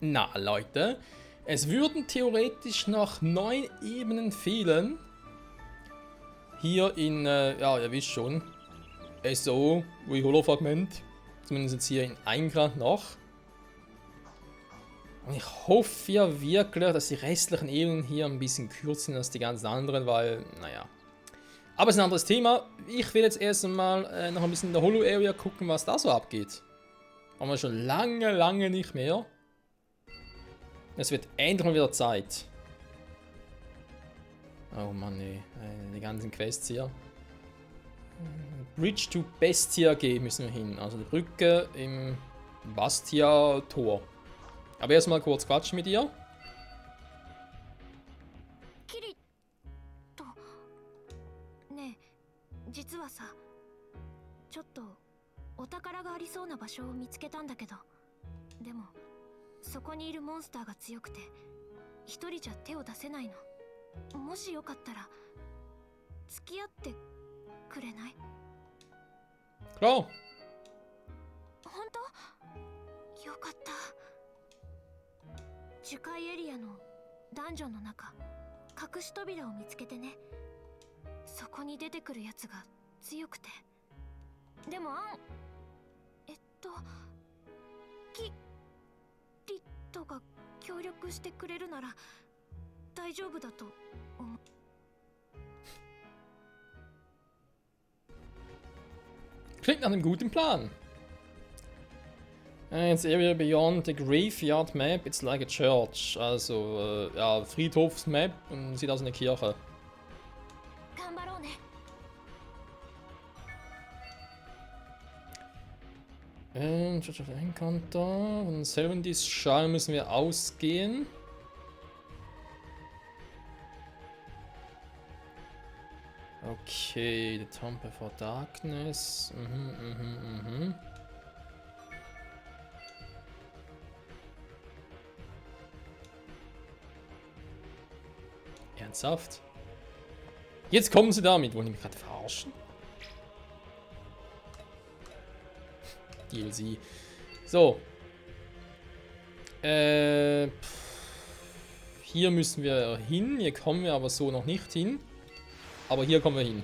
Na, Leute, es würden theoretisch noch 9 Ebenen fehlen. Hier in, ja, ihr wisst schon, SO, wie Holo-Fragment. Zumindest jetzt hier in 1 Grad noch. Und ich hoffe ja wirklich, dass die restlichen Ebenen hier ein bisschen kürzer sind als die ganzen anderen, weil, naja. Aber es ist ein anderes Thema. Ich will jetzt erst einmal noch ein bisschen in der Holo-Area gucken, was da so abgeht. Haben wir schon lange, lange nicht mehr. Es wird endlich mal wieder Zeit. Oh Mann, ey. Die ganzen Quests hier. Bridge to Bestia G müssen wir hin. Also die Brücke im Bastia-Tor. Aber erstmal kurz quatschen mit ihr. キリとねえ実はさちょっとお宝がありそうな場所を見つけたんだけどでもそこにいるモンスターが強くて一人じゃ手を出せないのもしよかったら付き合ってくれない Klar. 本当よかった樹海エリアのダンジョンの中隠し扉を見つけてねそこに出てくるやつが強くてでもキリットが協力してくれるなら大丈夫だと思う Klingt nach einem guten Plan. It's area beyond the graveyard map, it's like a church. Also, ja, Friedhofsmap und sieht aus wie eine Kirche. 頑張ろうね Encounter. Von 70s Schall müssen wir ausgehen. Okay, the Temple for Darkness. Ernsthaft? Jetzt kommen sie damit. Wollen die mich gerade verarschen? DLC. So. Hier müssen wir hin. Hier kommen wir aber so noch nicht hin. Aber hier kommen wir hin.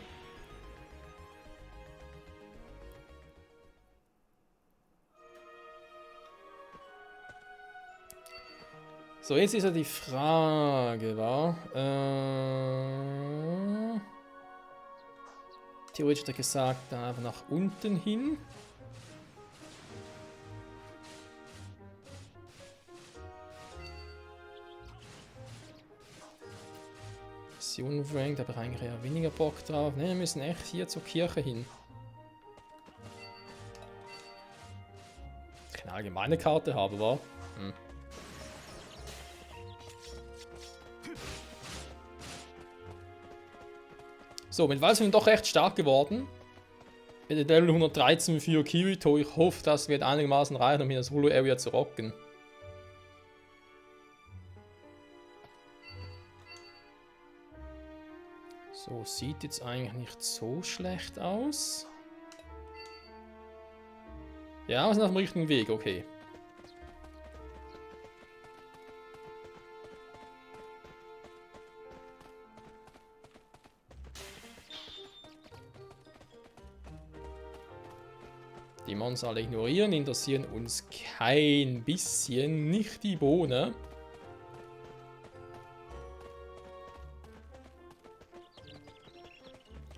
So, jetzt ist ja die Frage, wa? Theoretisch hat er gesagt, dann einfach nach unten hin. Mission-Rank, da habe ich eigentlich eher weniger Bock drauf. Ne, wir müssen echt hier zur Kirche hin. Keine allgemeine Karte habe, wa? So, mit Weiß sind wir doch recht stark geworden. Mit der Level 113 für Kirito. Ich hoffe, das wird einigermaßen reichen, um hier das Holo-Area zu rocken. So, sieht jetzt eigentlich nicht so schlecht aus. Ja, wir sind auf dem richtigen Weg, okay. Die Monster alle ignorieren, interessieren uns kein bisschen, nicht die Bohne.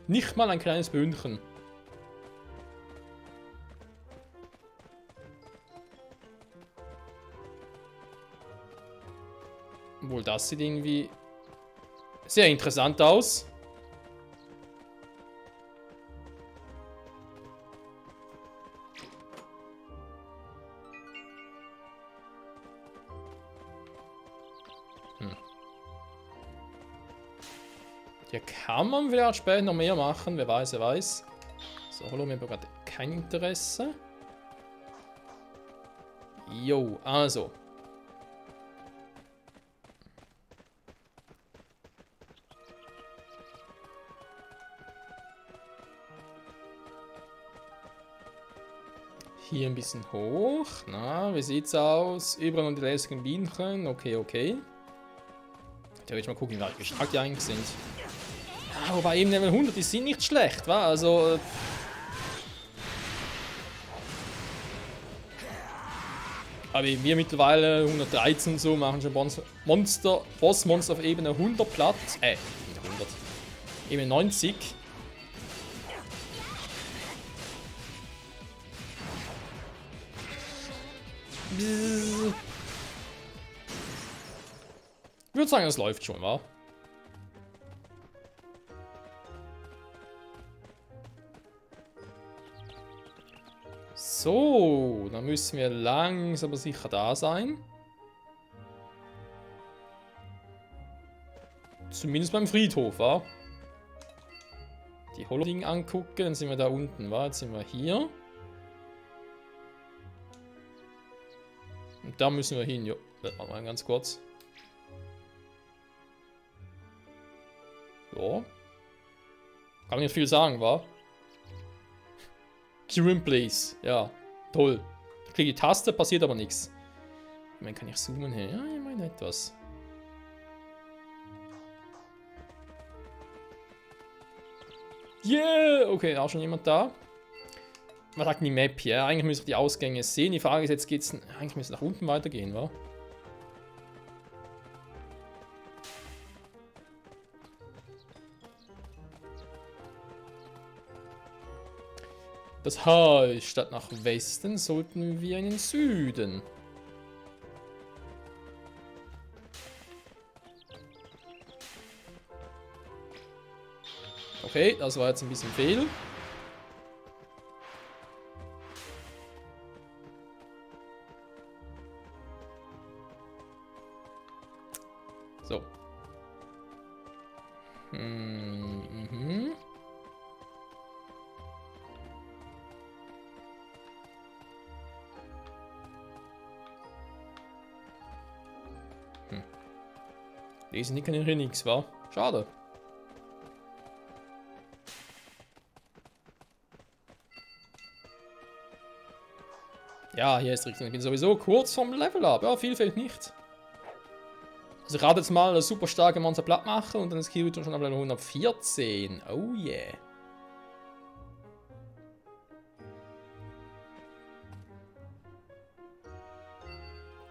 Nicht mal ein kleines Böhnchen. Obwohl, das sieht irgendwie sehr interessant aus. Hier kann man vielleicht später noch mehr machen, wer weiß, wer weiß. So, hallo, mir gerade kein Interesse. Jo, also. Hier ein bisschen hoch. Na, wie sieht's aus? Überall noch die lässigen Bienchen. Okay, okay. Theoretisch mal gucken, wie stark die eigentlich sind. Ja, wobei eben Level 100, die sind nicht schlecht, wa? Also... aber wir mittlerweile 113 und so machen schon Bossmonster auf Ebene 100 platt. Nicht 100. Ebene 90. Ich würde sagen, es läuft schon, wa? So, dann müssen wir langsam aber sicher da sein. Zumindest beim Friedhof, wa? Die Holo-Ding angucken, dann sind wir da unten, wa? Jetzt sind wir hier. Und da müssen wir hin, jo. Warte mal ganz kurz. So. Kann nicht viel sagen, wa? Kirin Place. Ja, toll. Ich kriege die Taste, passiert aber nichts. Dann kann ich zoomen hier. Ja, ich meine etwas. Yeah! Okay, auch schon jemand da. Was sagt die Map hier? Eigentlich müsste ich die Ausgänge sehen. Die Frage ist, jetzt geht's. Eigentlich müsste es nach unten weitergehen, wa? Das heißt, statt nach Westen sollten wir in den Süden. Okay, das war jetzt ein bisschen fehl. So. Lesen die können hier nichts, wa? Schade. Ja, hier ist richtig. Ich bin sowieso kurz vom Level Up. Ja, viel fehlt nicht. Also ich rate jetzt mal das super starke Monster platt machen und dann ist Kirito schon auf Level 114. Oh yeah.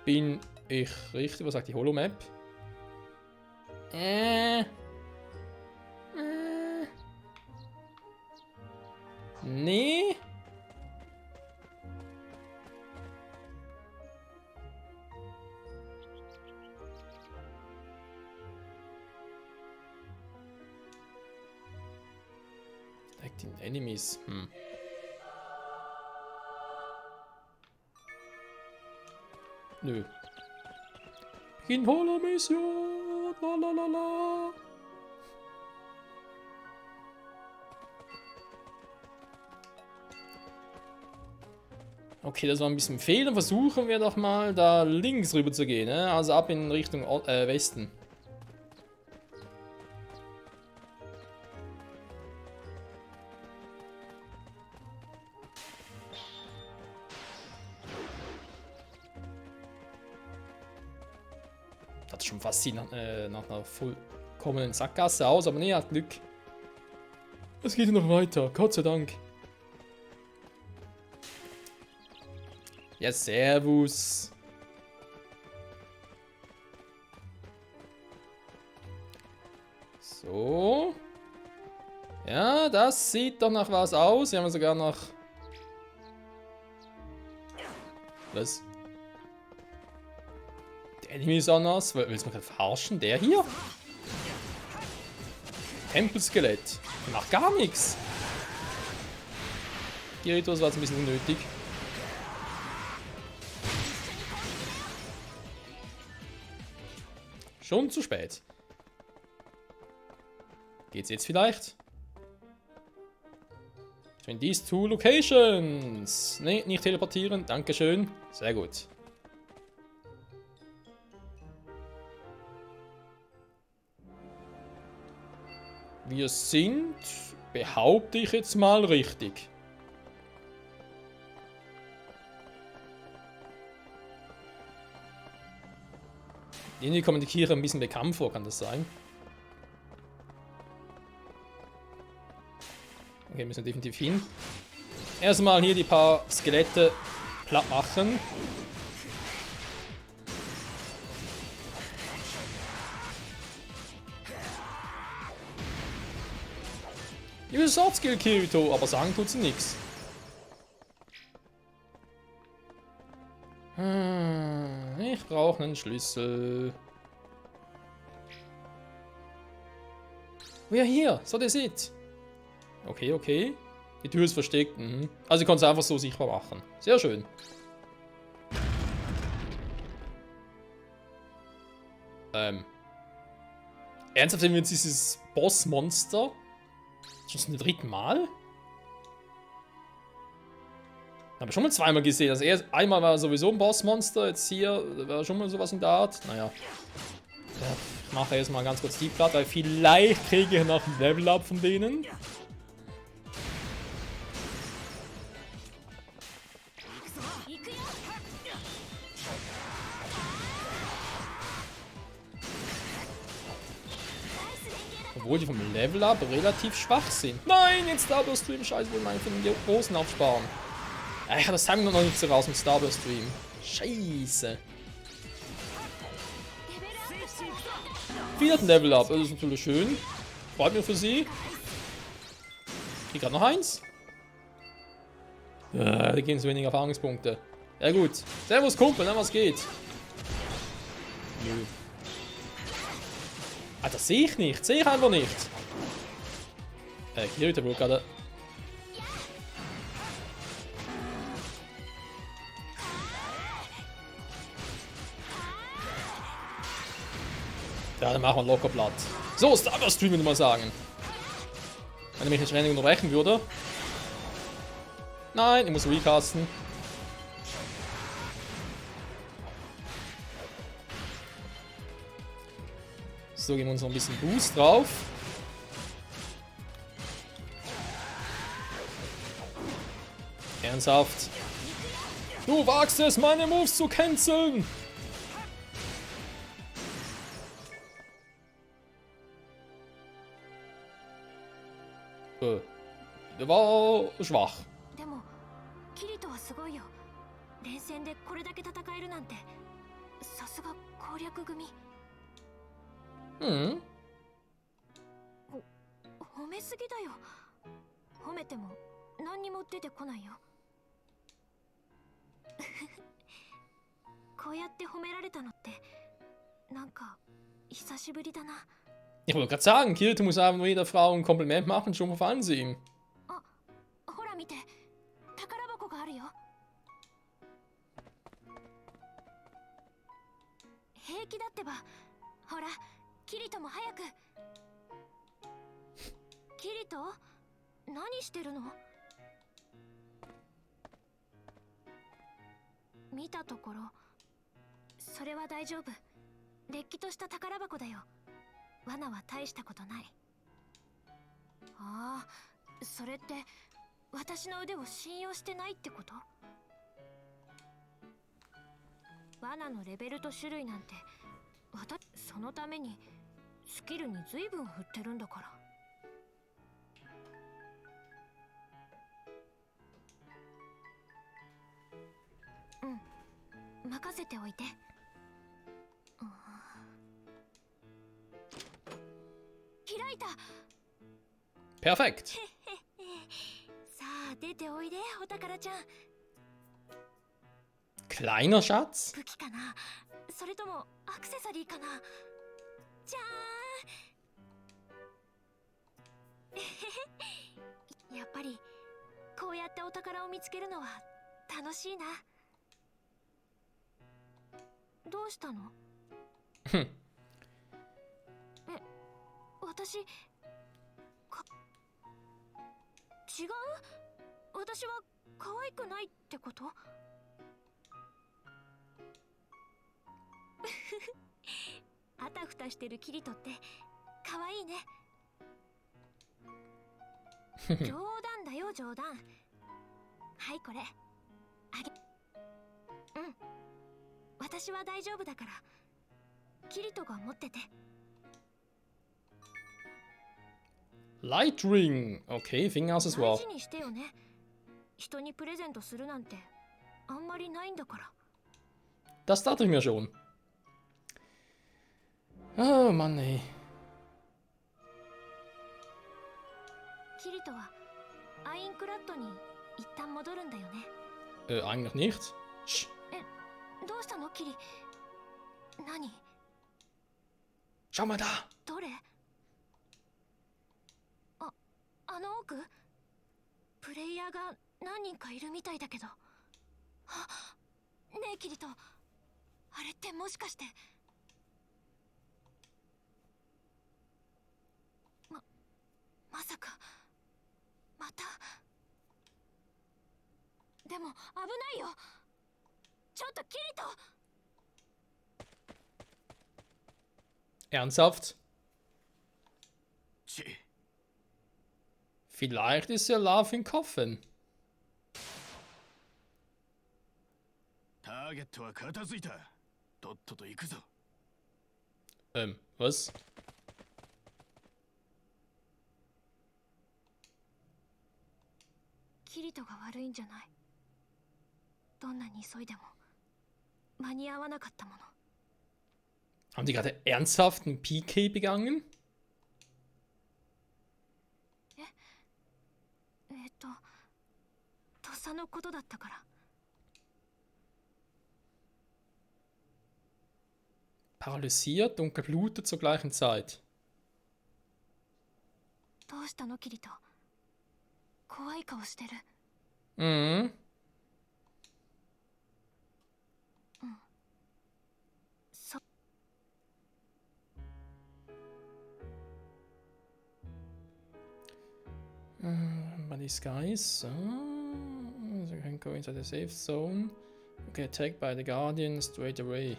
Bin ich richtig? Was sagt die Holomap? Nee. Acting Enemies. Nö. Beginn Holo-Mission. Lalalala. Okay, das war ein bisschen fehl. Dann versuchen wir doch mal da links rüber zu gehen. Ne? Also ab in Richtung Westen. Das schon fast sieht nach einer vollkommenen Sackgasse aus, aber nee, hat Glück. Es geht noch weiter, Gott sei Dank. Ja, servus. So. Ja, das sieht doch nach was aus. Wir haben sogar noch... Was? Der Enemy ist anders. Willst du mich verarschen? Der hier? Tempelskelett. Der macht gar nichts. Gyarados war jetzt ein bisschen unnötig. Schon zu spät. Geht's jetzt vielleicht? Between these two locations. Ne, nicht teleportieren. Dankeschön. Sehr gut. Wir sind, behaupte ich jetzt mal, richtig. Irgendwie kommt die Kirche ein bisschen bekannt vor, kann das sein? Okay, müssen wir definitiv hin. Erstmal hier die paar Skelette platt machen. Ihr Sword-Skill, Kirito, aber sagen tut sie nichts. Ich brauche einen Schlüssel. Oh ja, hier, so das ist. Okay, okay. Die Tür ist versteckt. Mhm. Also ich konnte es einfach so sichtbar machen. Sehr schön. Ernsthaft sehen wir jetzt dieses Bossmonster? Schon zum dritten Mal? Habe ich schon mal zweimal gesehen. Also erst einmal war sowieso ein Bossmonster, jetzt hier war schon mal sowas in der Art. Naja. Ja, ich mache erstmal ganz kurz die platt, weil vielleicht kriege ich noch ein Level Up von denen. Obwohl die vom Level Up relativ schwach sind. Nein, jetzt Starburst Stream. Scheiße, will man für den großen aufsparen. Ja, ich habe das Timing noch nicht so raus mit Starburst Stream. Scheiße. Wieder ein Level Up. Das ist natürlich schön. Freut mich für sie. Krieg gerade noch eins. Ja, da gehen so wenige Erfahrungspunkte. Ja gut. Servus Kumpel, ne, was geht? Nö. Ah, das sehe ich nicht. Sehe ich einfach nicht. Kirito wohl gerade. Ja, dann machen wir locker platt. So, Starburst Stream, würde ich mal sagen. Wenn er mich nicht ständig unterbrechen würde. Nein, ich muss recasten. So, geben wir uns noch ein bisschen Boost drauf. Ernsthaft. Du wagst es, meine Moves zu canceln. Der war schwach. でもキリトはすごいよ。連戦でこれだけ戦えるなんてさすが攻略組。Hm. 褒めすぎだよ。褒めても何にも出てこないよ。こうやって褒められたのってなんか久しぶりだな。 Ich wollte gerade sagen, Kirito muss einfach nur jeder Frau ein Kompliment machen, schon verfallen sie ihm. ほら見て、宝箱があるよ。平気だってば。ほら、キリトも早く。キリト、何してるの？見たところ、それは大丈夫。れっきとした宝箱だよ。罠は大したことない。ああ、それって私の腕を信用してないってこと？罠のレベルと種類なんてそのためにスキルに随分振ってるんだから。うん、任せておいて。開いた。 Perfekt. さあ出ておいで、お宝ちゃん。 Kleiner Schatz? 武器かな、それともアクセサリーかな。じゃーん。やっぱりこうやってお宝を見つけるのは楽しいな。どうしたの？私違う？私は可愛くないってこと？あたふたしてるキリトって可愛いね。冗談だよ、冗談。はいこれあげ。うん、私は大丈夫だから。キリトが持ってて。 Light Ring. Okay, Fingeraccessoire. 大事にしてよね。人にプレゼントするなんてあんまりないんだから。 Das dachte ich mir schon. Oh Mann, ey. キリトはアインクラッドに一旦戻るんだよね。Eigentlich nicht. Sch. どうしたのキリ？何？ Schau mal da. どれ？あの奥？プレイヤーが何人かいるみたいだけど。あ、ねえキリト、あれってもしかして。まさかまた。でも危ないよ。ちょっとキリト。 Ernsthaft? ち、 Vielleicht ist ja Laughing Coffin. ターゲットは片付いた。とっとと行くぞ。Was? キリトが悪いんじゃない。どんなに急いでも間に合わなかったもの。 Haben die gerade ernsthaft einen PK begangen? とっさのことだったから。 Paralysiert und geblutet zur gleichen Zeit. どうしたのキリト。怖い顔してる。 Mhm. そ。 By these guys. So you can go inside the safe zone. Get attacked by the Guardian straight away.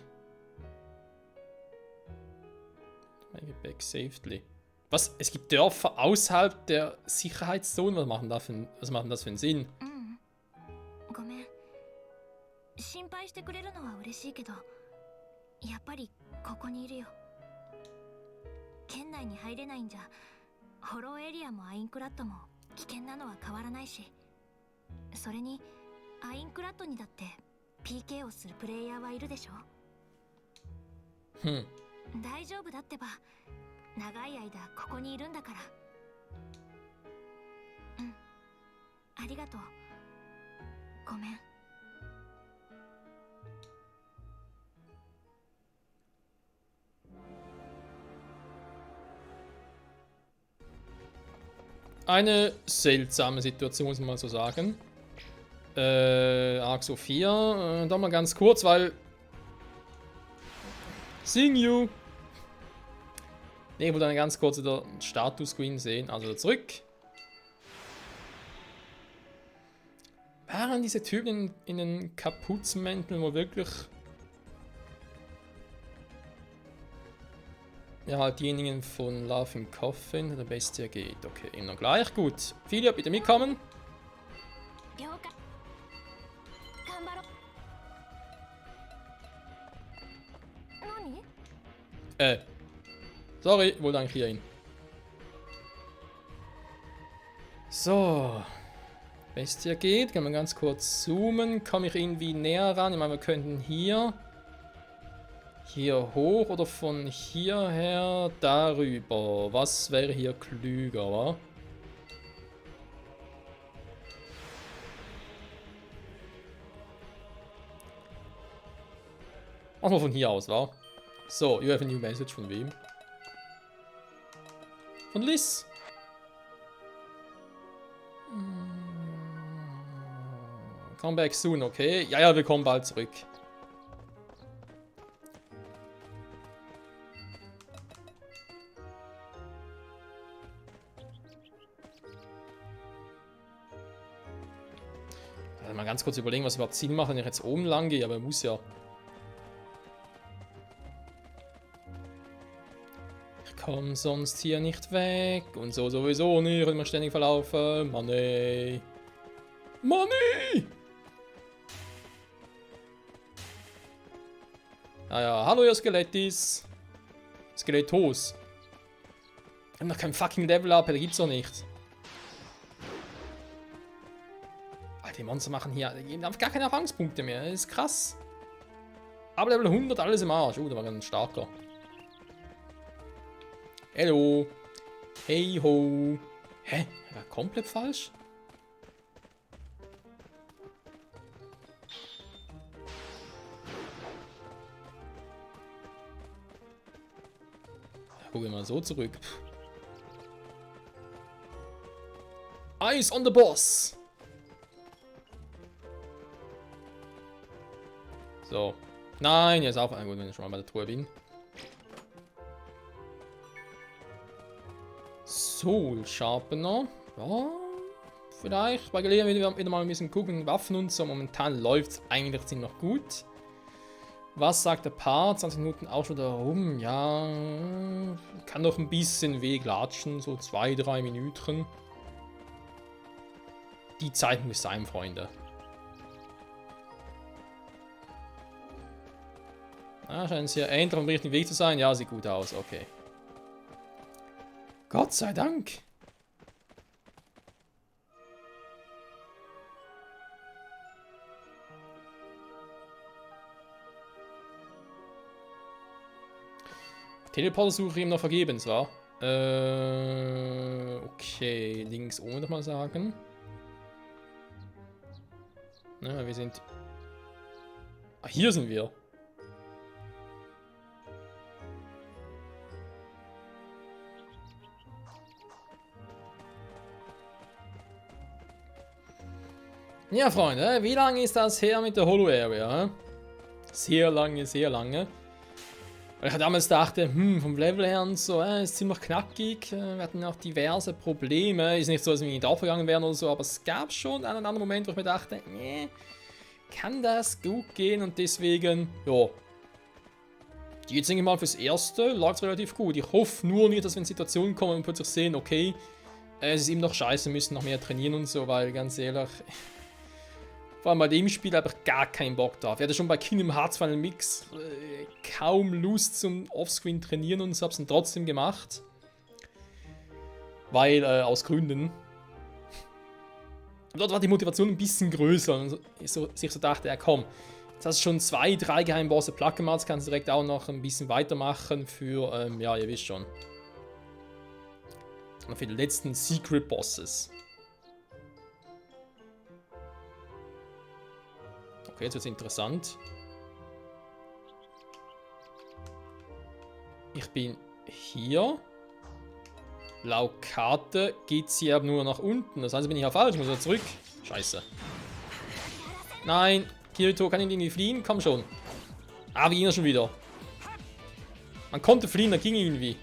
Make it back safely. Was? Es gibt Dörfer außerhalb der Sicherheitszone? Was macht denn das für einen Sinn? ごめん。心配してくれるのは嬉しいけど、やっぱりここにいるよ。県内に入れないんじゃ、ホローエリアもアインクラッドも危険なのは変わらないし、それにアインクラッドにだって PK をするプレイヤーはいるでしょ。大丈夫だってば。長い間ここにいるんだから。ありがとう。ごめん。 Eine seltsame Situation, muss man mal so sagen. Arc Sophia, doch mal ganz kurz, weil... Sing you! Ne, ich wollte dann ganz kurz den Status-Screen sehen, also zurück. Waren diese Typen in den Kapuzenmänteln wohl wirklich... Ja, halt diejenigen von Laughing Coffin, der Bestie geht. Okay, immer gleich. Gut. Filia, bitte mitkommen. Sorry, wollte eigentlich hier hin. So. Bestie geht. Kann man ganz kurz zoomen. Komme ich irgendwie näher ran? Ich meine, wir könnten hier hoch oder von hierher darüber. Was wäre hier klüger, wa? Machen wir von hier aus, wa? So, you have a new message von wem? Von Liz. Come back soon, okay? Ja, wir kommen bald zurück. Also mal ganz kurz überlegen, was überhaupt Sinn macht, wenn ich jetzt oben lang gehe, aber muss ja. Ich komme sonst hier nicht weg und so sowieso nicht, wenn wir ständig verlaufen. Money! Money! Ah ja, hallo ihr Skelettis! Skeletos. Ich hab noch kein fucking Level-Up, der gibt's doch nicht. Alter, die Monster machen hier... Die geben gar keine Erfahrungspunkte mehr. Das ist krass. Aber Level 100, alles im Arsch. Oh, der war ganz starker. Hello. Hey ho. Hä? War komplett falsch? Gucken wir mal so zurück. Eyes on the Boss. So. Nein, jetzt auch. Gut, wenn ich schon mal bei der Truhe bin. Soul Sharpener. Ja. Vielleicht. Bei Gelegenheit wieder mal ein bisschen gucken. Waffen und so. Momentan läuft es eigentlich ziemlich gut. Was sagt der Part? 20 Minuten auch schon da rum. Ja. Kann noch ein bisschen wehglatschen. So 2-3 Minuten. Die Zeit muss sein, Freunde. Ah, scheint es hier endlich auf dem richtigen Weg zu sein. Ja, sieht gut aus. Okay. Gott sei Dank. Teleporter suche ich ihm noch vergebens, war? Okay, links oben noch mal sagen. Na, wir sind... Ah, hier sind wir. Ja, Freunde, wie lange ist das her mit der Holo-Area? Sehr lange, sehr lange. Weil ich damals dachte, vom Level her und so, ist ziemlich knackig. Wir hatten auch diverse Probleme. Ist nicht so, dass wir nicht aufgegangen wären oder so, aber es gab schon einen anderen Moment, wo ich mir dachte, kann das gut gehen? Und deswegen, ja. Jetzt denke ich mal, fürs Erste lag es relativ gut. Ich hoffe nur nicht, dass wir in Situationen kommen und plötzlich sehen, okay, es ist eben noch scheiße, wir müssen noch mehr trainieren und so, weil ganz ehrlich, vor allem bei dem Spiel habe ich gar keinen Bock drauf. Ich hatte schon bei Kingdom Hearts Final Mix kaum Lust zum Offscreen trainieren und so, habe es dann trotzdem gemacht. Weil, aus Gründen. Und dort war die Motivation ein bisschen größer und ich sich so dachte, ja komm, jetzt hast du schon 2-3 Geheimbosse platt gemacht, kannst du direkt auch noch ein bisschen weitermachen für, ja, ihr wisst schon. Und für die letzten Secret Bosses. Okay, jetzt wird es interessant. Ich bin hier. Laut Karte geht sie aber nur nach unten. Das heißt, ich bin hier falsch. Ich muss wieder zurück. Scheiße. Nein. Kirito, kann ich irgendwie fliehen? Komm schon. Ah, wie ging er schon wieder? Man konnte fliehen, da ging irgendwie.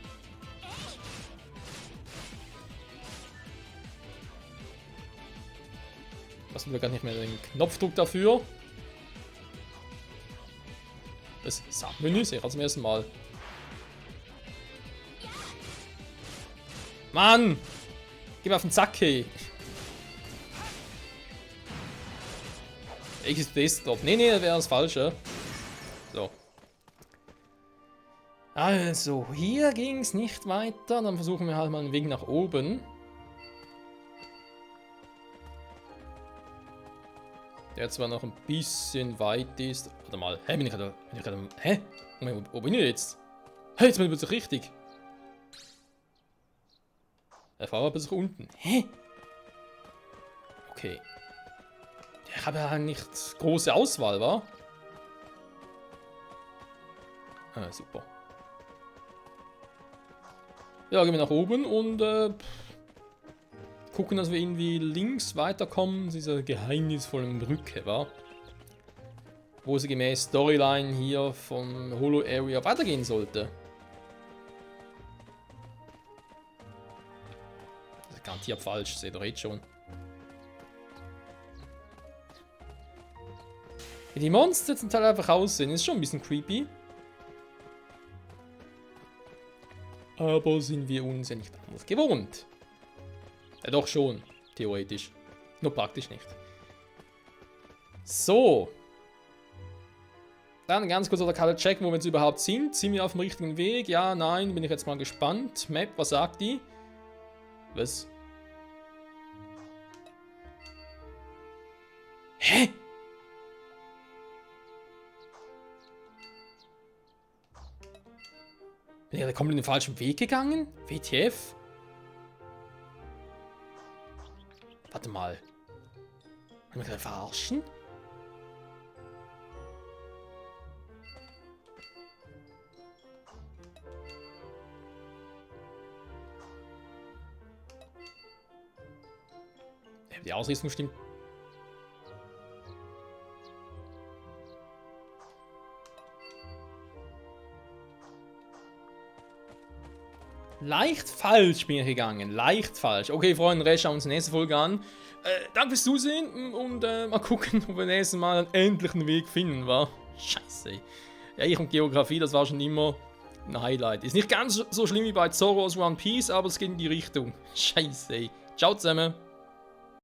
Was wir gar nicht mehr den Knopfdruck dafür. Das Submenü sehe ich zum ersten Mal. Mann! Geh mir auf den Sack, hey! Exit Desktop. Nee, das wäre das Falsche. So. Also, hier ging es nicht weiter. Dann versuchen wir halt mal einen Weg nach oben. Der zwar noch ein bisschen weit ist. Warte mal. Hä, bin ich gerade... Hä? Moment, wo bin ich jetzt? Hä, jetzt bin ich plötzlich richtig. Der Fahrer plötzlich unten. Hä? Okay. Ich habe ja nicht große Auswahl, wa? Ah, super. Ja, gehen wir nach oben und gucken, dass wir irgendwie links weiterkommen. Dieser geheimnisvollen Brücke, wa? Wo sie gemäß Storyline hier vom Holo Area weitergehen sollte. Das ist garantiert falsch, seht ihr jetzt schon. Wie die Monster zum Teil einfach aussehen, ist schon ein bisschen creepy. Aber sind wir uns ja nicht anders gewohnt. Ja doch schon, theoretisch. Nur praktisch nicht. So. Dann ganz kurz oder checken, wo wir jetzt überhaupt sind. Sind wir auf dem richtigen Weg? Ja, nein, bin ich jetzt mal gespannt. Map, was sagt die? Was? Hä? Bin ich da komplett den falschen Weg gegangen? WTF? Warte mal. Wollen wir gerade verarschen? Die Ausrüstung stimmt. Leicht falsch bin ich gegangen. Leicht falsch. Okay, Freunde, schauen wir uns die nächste Folge an. Danke fürs Zusehen und mal gucken, ob wir nächstes Mal endlich einen Weg finden, wa? Scheiße. Ja, ich und Geografie, das war schon immer ein Highlight. Ist nicht ganz so schlimm wie bei Zoro's One Piece, aber es geht in die Richtung. Scheiße. Ciao zusammen.